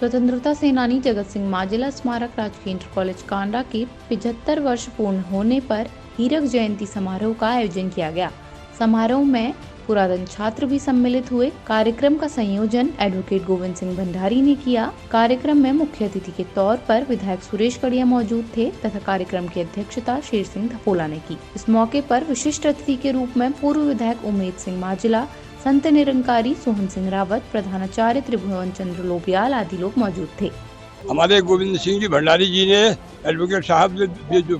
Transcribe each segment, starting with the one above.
स्वतंत्रता सेनानी जगत सिंह माजिला स्मारक राजकीय इंटर कॉलेज कांडा के 75 वर्ष पूर्ण होने पर हीरक जयंती समारोह का आयोजन किया गया। समारोह में पुरातन छात्र भी सम्मिलित हुए। कार्यक्रम का संयोजन एडवोकेट गोविंद सिंह भंडारी ने किया। कार्यक्रम में मुख्य अतिथि के तौर पर विधायक सुरेश कड़िया मौजूद थे तथा कार्यक्रम की अध्यक्षता शेर सिंह धपोला ने की। इस मौके पर विशिष्ट अतिथि के रूप में पूर्व विधायक उमेद सिंह माजिला, संत निरंकारी सोहन सिंह रावत, प्रधानाचार्य त्रिभुवन चंद्र लोबियाल आदि लोग मौजूद थे। हमारे गोविंद सिंह जी भंडारी जी ने एडवोकेट साहब ने जो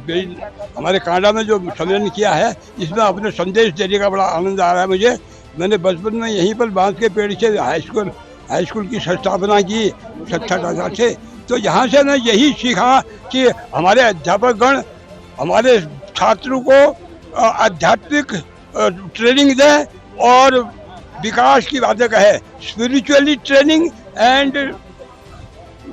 हमारे कांडा में जो सम्मेलन किया है, इसमें अपने संदेश देने का बड़ा आनंद आ रहा है मुझे। मैंने बचपन में यहीं पर बांस के पेड़ से हाई स्कूल की स्थापना की 67 से। तो यहाँ से मैं यही सीखा कि हमारे अध्यापकगण हमारे छात्रों को आध्यात्मिक ट्रेनिंग दें और विकास की बातें कहे। Spiritually training and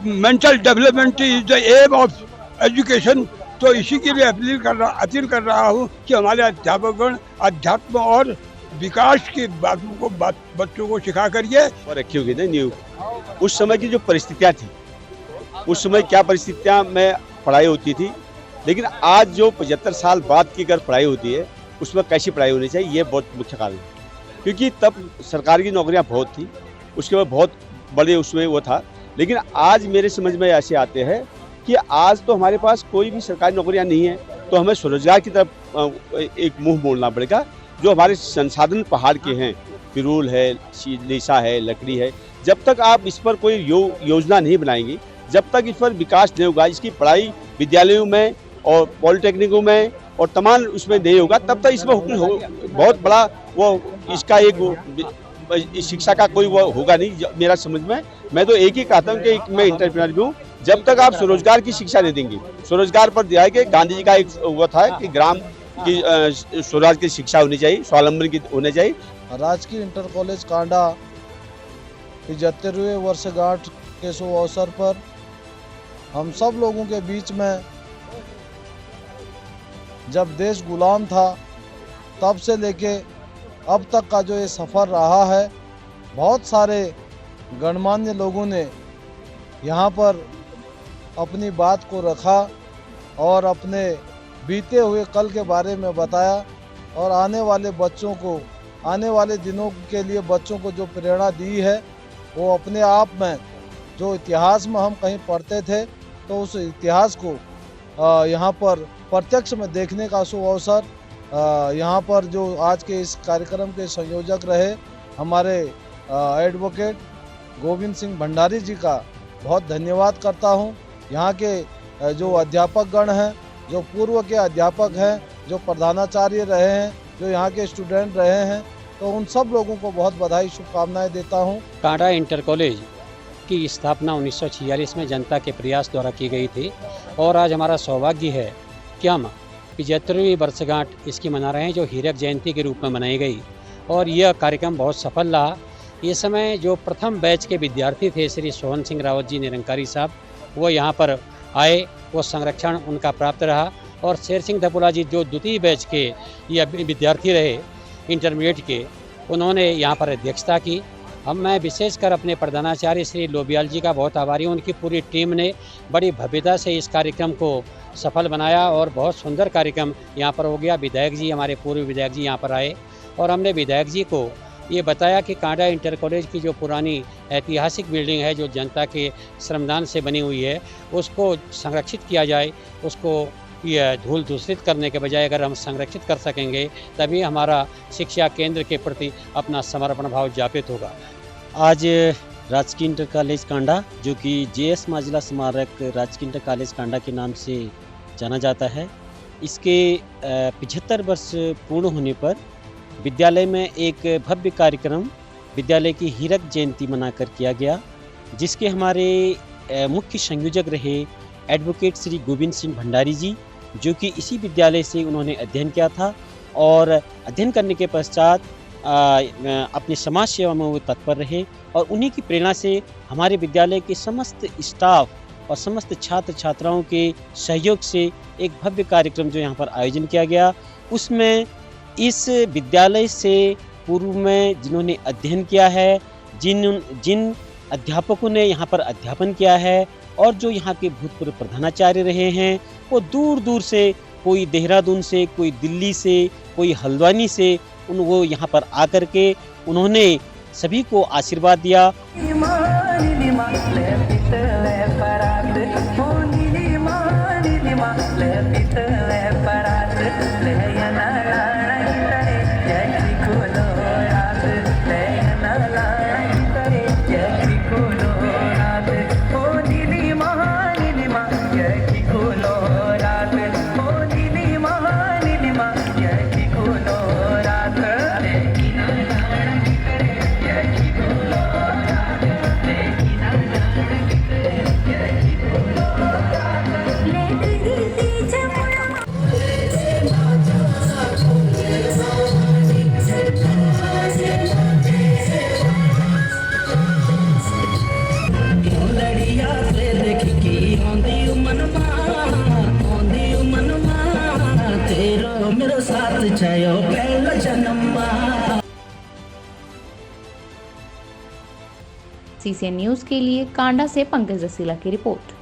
mental development is the aim of education. तो इसी के लिए अपील कर रहा हूँ कि हमारे अध्यापकगण अध्यात्म और विकास की बातों को बच्चों को सिखा करिए। और रखी होगी ना न्यू उस समय की जो परिस्थितियाँ थी, उस समय क्या परिस्थितियाँ में पढ़ाई होती थी, लेकिन आज जो 75 साल बाद की अगर पढ़ाई होती है उसमें कैसी पढ़ाई होनी चाहिए, ये बहुत मुख्य कारण है। क्योंकि तब सरकार की नौकरियाँ बहुत थी, उसके बाद बहुत बड़े उसमें वो था। लेकिन आज मेरे समझ में ऐसे आते हैं कि आज तो हमारे पास कोई भी सरकारी नौकरियां नहीं है, तो हमें स्वरोजगार की तरफ एक मुंह मोड़ना पड़ेगा। जो हमारे संसाधन पहाड़ के हैं, पिरूल है, लीसा है, लकड़ी है, जब तक आप इस पर कोई योजना नहीं बनाएंगी, जब तक इस पर विकास नहीं होगा, इसकी पढ़ाई विद्यालयों में और पॉलिटेक्निकों में और तमाम उसमें नहीं होगा, तब तक इसमें बहुत बड़ा वो इसका एक शिक्षा का कोई वो होगा नहीं मेरा समझ में। मैं तो एक ही कहता हूँ कि मैं इंटरप्रेन्योर भी हूँ। जब तक आप स्वरोजगार की शिक्षा नहीं देंगे, स्वरोजगार पर दिया है कि गांधी जी का एक वो था कि ग्राम की स्वरोजगार की शिक्षा होनी चाहिए, स्वावलंबन की होनी चाहिए। राजकीय इंटर कॉलेज कांडा 75वें वर्षगांठ के शुभ अवसर पर हम सब लोगों के बीच में, जब देश गुलाम था तब से लेके अब तक का जो ये सफ़र रहा है, बहुत सारे गणमान्य लोगों ने यहाँ पर अपनी बात को रखा और अपने बीते हुए कल के बारे में बताया और आने वाले बच्चों को, आने वाले दिनों के लिए बच्चों को जो प्रेरणा दी है, वो अपने आप में जो इतिहास में हम कहीं पढ़ते थे तो उस इतिहास को यहाँ पर प्रत्यक्ष में देखने का शुभ अवसर। यहाँ पर जो आज के इस कार्यक्रम के संयोजक रहे हमारे एडवोकेट गोविंद सिंह भंडारी जी का बहुत धन्यवाद करता हूँ। यहाँ के जो अध्यापकगण हैं, जो पूर्व के अध्यापक हैं, जो प्रधानाचार्य रहे हैं, जो यहाँ के स्टूडेंट रहे हैं, तो उन सब लोगों को बहुत बधाई, शुभकामनाएं देता हूँ। कांडा इंटर कॉलेज की स्थापना 1946 में जनता के प्रयास द्वारा की गई थी और आज हमारा सौभाग्य है कि हम 75वीं वर्षगांठ इसकी मना रहे हैं, जो हीरक जयंती के रूप में मनाई गई और यह कार्यक्रम बहुत सफल रहा। इस समय जो प्रथम बैच के विद्यार्थी थे श्री सोहन सिंह रावत जी निरंकारी साहब, वो यहाँ पर आए, वो संरक्षण उनका प्राप्त रहा और शेर सिंह धपोला जी जो द्वितीय बैच के ये विद्यार्थी रहे इंटरमीडिएट के, उन्होंने यहाँ पर अध्यक्षता की। मैं विशेषकर अपने प्रधानाचार्य श्री लोबियाल जी का बहुत आभारी हूँ। उनकी पूरी टीम ने बड़ी भव्यता से इस कार्यक्रम को सफल बनाया और बहुत सुंदर कार्यक्रम यहाँ पर हो गया। विधायक जी, हमारे पूर्व विधायक जी यहाँ पर आए और हमने विधायक जी को ये बताया कि कांडा इंटर कॉलेज की जो पुरानी ऐतिहासिक बिल्डिंग है, जो जनता के श्रमदान से बनी हुई है, उसको संरक्षित किया जाए। उसको यह धूल दूषित करने के बजाय अगर हम संरक्षित कर सकेंगे, तभी हमारा शिक्षा केंद्र के प्रति अपना समर्पण भाव जापित होगा। आज राजकीय इंटर कॉलेज कांडा, जो कि JS माजिला स्मारक राजकीय इंटर कॉलेज कांडा के नाम से जाना जाता है, इसके 75 वर्ष पूर्ण होने पर विद्यालय में एक भव्य कार्यक्रम विद्यालय की हीरक जयंती मनाकर किया गया, जिसके हमारे मुख्य संयोजक रहे एडवोकेट श्री गोविंद सिंह भंडारी जी, जो कि इसी विद्यालय से उन्होंने अध्ययन किया था और अध्ययन करने के पश्चात अपनी समाज सेवा में वो तत्पर रहे और उन्हीं की प्रेरणा से हमारे विद्यालय के समस्त स्टाफ और समस्त छात्र छात्राओं के सहयोग से एक भव्य कार्यक्रम जो यहाँ पर आयोजन किया गया, उसमें इस विद्यालय से पूर्व में जिन्होंने अध्ययन किया है, जिन अध्यापकों ने यहाँ पर अध्यापन किया है और जो यहाँ के भूतपूर्व प्रधानाचार्य रहे हैं वो दूर दूर से, कोई देहरादून से, कोई दिल्ली से, कोई हल्द्वानी से, वो यहाँ पर आकर के उन्होंने सभी को आशीर्वाद दिया। सीसीएन न्यूज़ के लिए कांडा से पंकज रसीला की रिपोर्ट।